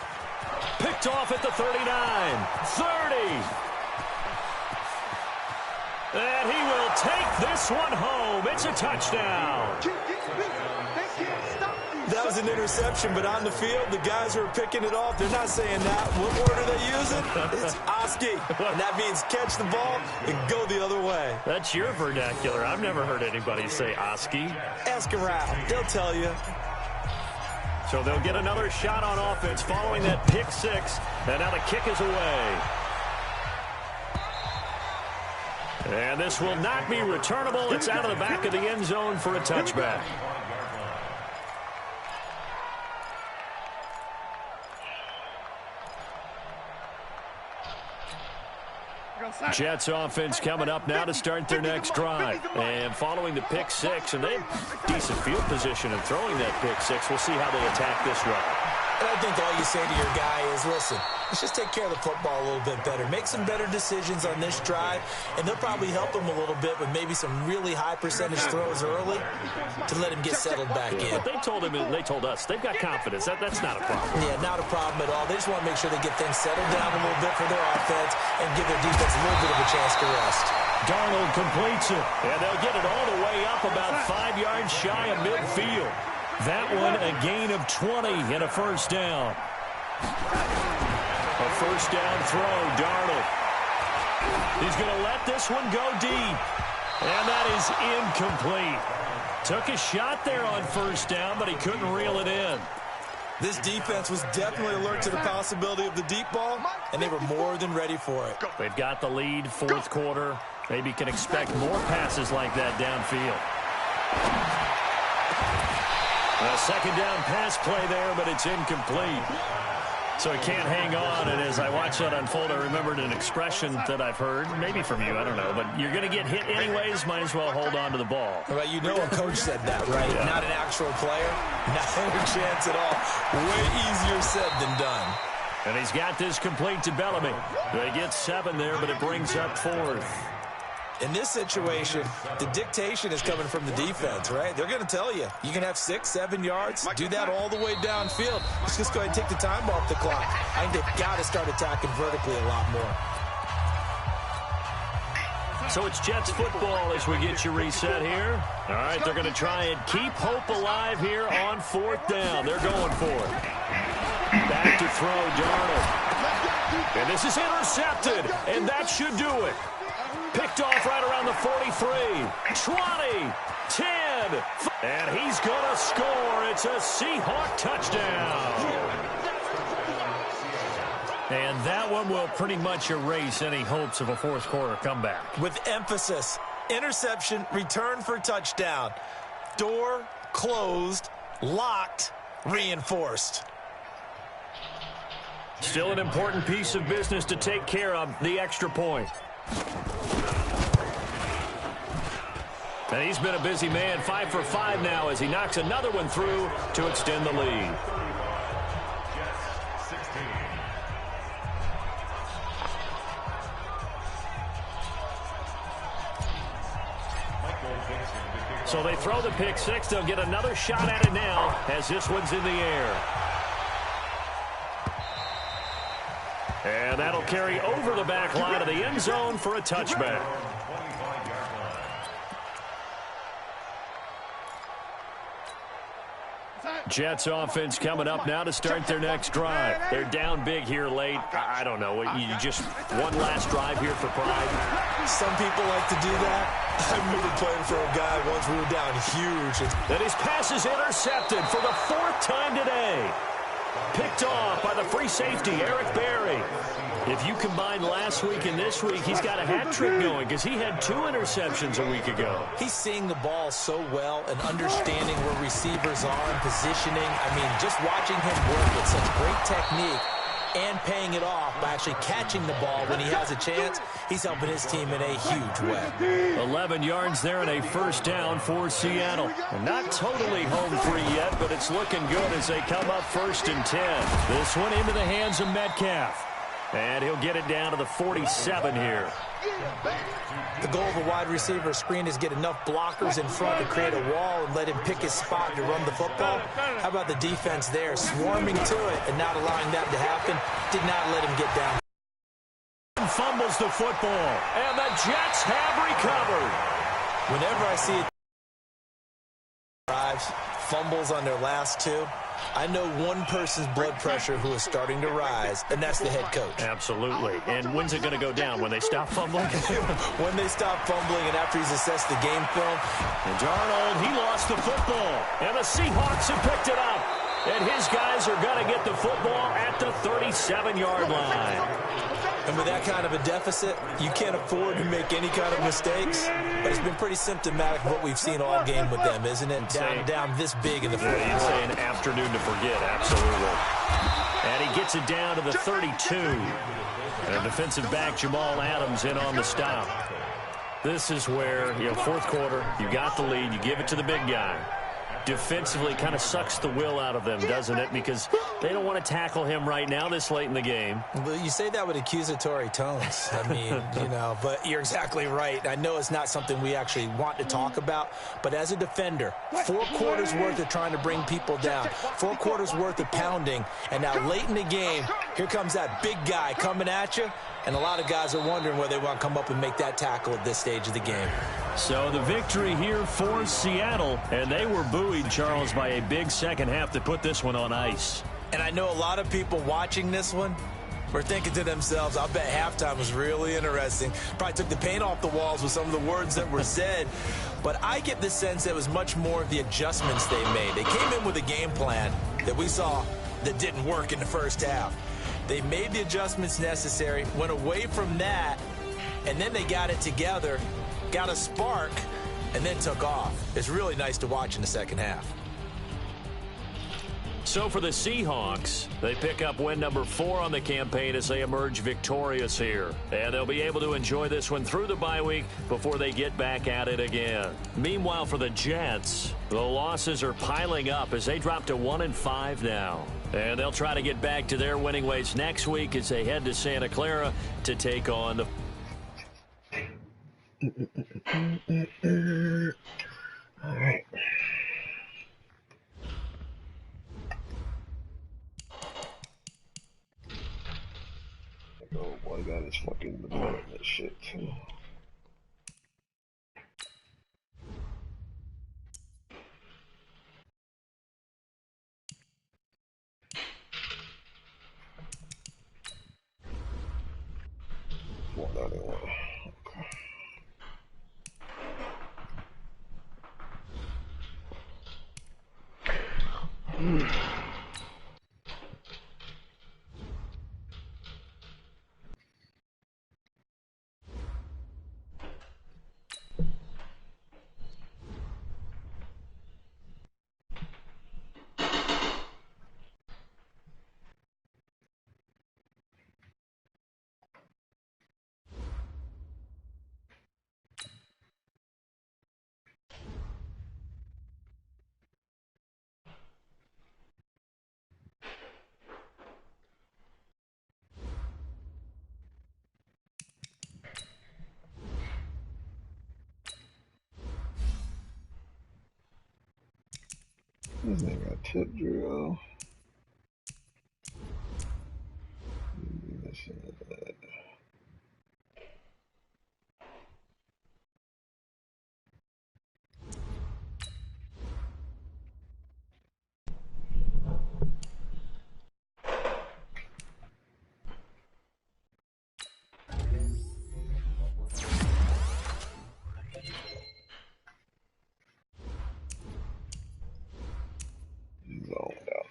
Picked off at the 39. 30. And he will take this one home. It's a touchdown. That was an interception, but on the field, the guys who are picking it off, they're not saying that. What word are they using? It's Oski. And that means catch the ball and go the other way. That's your vernacular. I've never heard anybody say Oski. Ask around. They'll tell you. So they'll get another shot on offense following that pick 6. And now the kick is away. And this will not be returnable. It's out of the back of the end zone for a touchback. Jets offense coming up now to start their next drive. And following the pick 6, and they have decent field position in throwing that pick 6. We'll see how they attack this drive. And I think all you say to your guy is, listen, let's just take care of the football a little bit better. Make some better decisions on this drive, and they'll probably help him a little bit with maybe some really high percentage throws early to let him get settled back in. But they told him, and they told us, they've got confidence. That's not a problem. Yeah, not a problem at all. They just want to make sure they get things settled down a little bit for their offense and give their defense a little bit of a chance to rest. Darnold completes it, and they'll get it all the way up about 5 yards shy of midfield. That one a gain of 20 and a 1st down. A 1st down throw, Darnold. He's going to let this one go deep. And that is incomplete. Took a shot there on 1st down, but he couldn't reel it in. This defense was definitely alert to the possibility of the deep ball, and they were more than ready for it. They've got the lead, 4th quarter. Maybe can expect more passes like that downfield. A 2nd down pass play there, but it's incomplete. So he can't hang on, and as I watch that unfold, I remembered an expression that I've heard, maybe from you, I don't know, but you're going to get hit anyways, might as well hold on to the ball. Well, you know a coach said that, right? Yeah. Not an actual player. Not a chance at all. Way easier said than done. And he's got this complete to Bellamy. They get 7 there, but it brings up 4th. In this situation, the dictation is coming from the defense, right? They're going to tell you, you can have 6, 7 yards, do that all the way downfield. Let's just go ahead and take the time off the clock. I think they've got to start attacking vertically a lot more. So it's Jets football as we get you reset here. All right, they're going to try and keep hope alive here on 4th down. They're going for it. Back to throw, Darnold. And this is intercepted, and that should do it. Picked off right around the 43, 20, 10, and he's going to score. It's a Seahawk touchdown. And that one will pretty much erase any hopes of a fourth-quarter comeback. With emphasis, interception, return for touchdown. Door closed, locked, reinforced. Still an important piece of business to take care of, the extra point. And he's been a busy man, 5 for 5 now as he knocks another one through to extend the lead. So they throw the pick six. They'll get another shot at it now as this one's in the air. And that'll carry over the back line of the end zone for a touchback. Jets offense coming up now to start their next drive. They're down big here late. I don't know. You just one last drive here for pride. Some people like to do that. I remember playing for a guy once we were down huge. And his pass is intercepted for the 4th time today. Picked off by the free safety, Eric Berry. If you combine last week and this week, he's got a hat trick going because he had 2 interceptions a week ago. He's seeing the ball so well and understanding where receivers are and positioning. I mean, just watching him work with such great technique and paying it off by actually catching the ball when he has a chance, he's helping his team in a huge way. 11 yards there and a first down for Seattle. Not totally home free yet, but it's looking good as they come up 1st and 10. This one into the hands of Metcalf. And he'll get it down to the 47 here. The goal of a wide receiver screen is get enough blockers in front to create a wall and let him pick his spot to run the football. How about the defense there, swarming to it and not allowing that to happen? Did not let him get down. Fumbles the football, and the Jets have recovered. Whenever I see it, drives, fumbles on their last 2, I know one person's blood pressure who is starting to rise, and that's the head coach. Absolutely. And when's it going to go down? When they stop fumbling? When they stop fumbling and after he's assessed the game film. And Darnold, he lost the football. And the Seahawks have picked it up. And his guys are going to get the football at the 37-yard line. And with that kind of a deficit, you can't afford to make any kind of mistakes. But it's been pretty symptomatic of what we've seen all game with them, isn't it? Down this big in the fourth quarter. You'd say an afternoon to forget, absolutely. And he gets it down to the 32. And defensive back Jamal Adams in on the stop. This is where, 4th quarter, you got the lead, you give it to the big guy. Defensively kind of sucks the will out of them, doesn't it? Because they don't want to tackle him right now this late in the game. Well, you say that with accusatory tones. I mean, but you're exactly right. I know it's not something we actually want to talk about, but as a defender, 4 quarters worth of trying to bring people down, 4 quarters worth of pounding, and now late in the game, here comes that big guy coming at you, and a lot of guys are wondering whether they want to come up and make that tackle at this stage of the game. So the victory here for Seattle, and they were buoyed, Charles, by a big second half to put this one on ice. And I know a lot of people watching this one were thinking to themselves, I bet halftime was really interesting. Probably took the paint off the walls with some of the words that were said. But I get the sense that it was much more of the adjustments they made. They came in with a game plan that we saw that didn't work in the first half. They made the adjustments necessary, went away from that, and then they got it together, got a spark, and then took off. It's really nice to watch in the second half. So for the Seahawks, they pick up win number 4 on the campaign as they emerge victorious here. And they'll be able to enjoy this one through the bye week before they get back at it again. Meanwhile, for the Jets, the losses are piling up as they drop to 1-5 now. And they'll try to get back to their winning ways next week as they head to Santa Clara to take on the... All right. Oh boy, got his fucking development shit too. 21. This nigga got tip drill. Zoned out.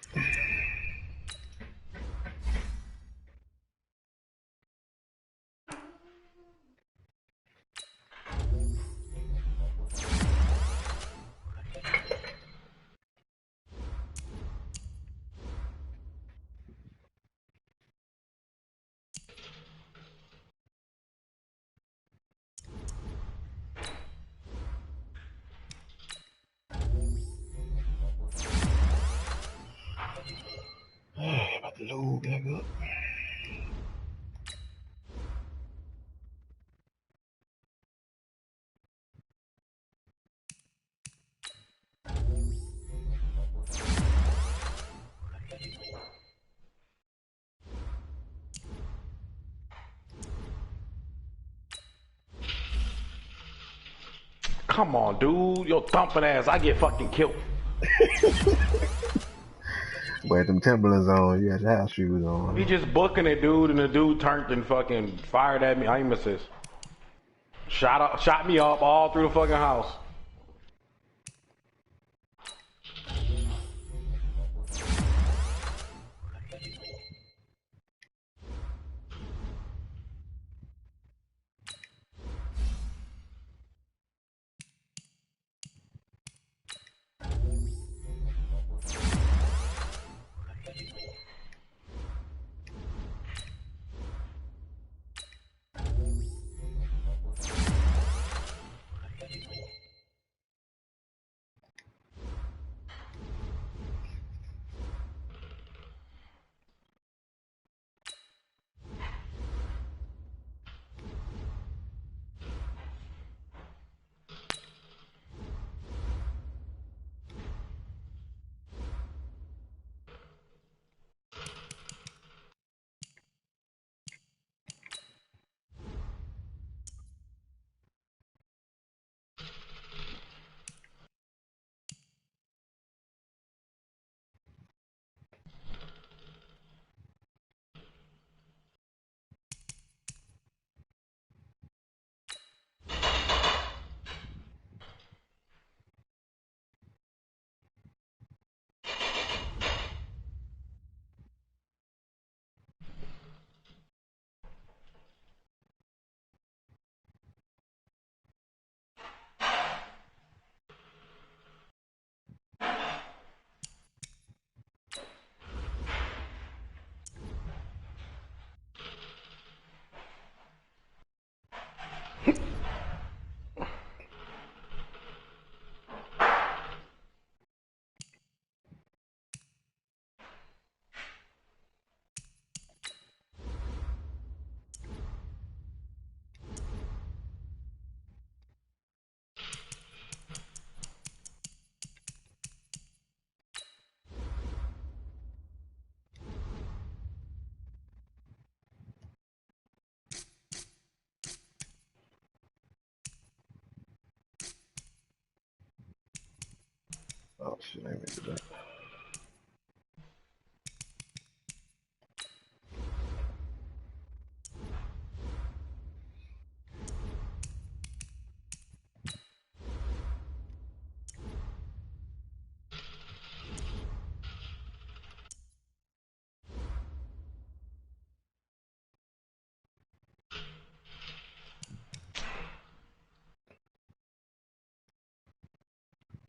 About to load back up. Come on, dude. Yo, thumping ass. I get fucking killed. But them Timberlands on, you had your house shoes on. He just booking it, dude, and the dude turned and fucking fired at me. I ain't assist. Shot me up all through the fucking house. Oh shit, I ain't meant to do that.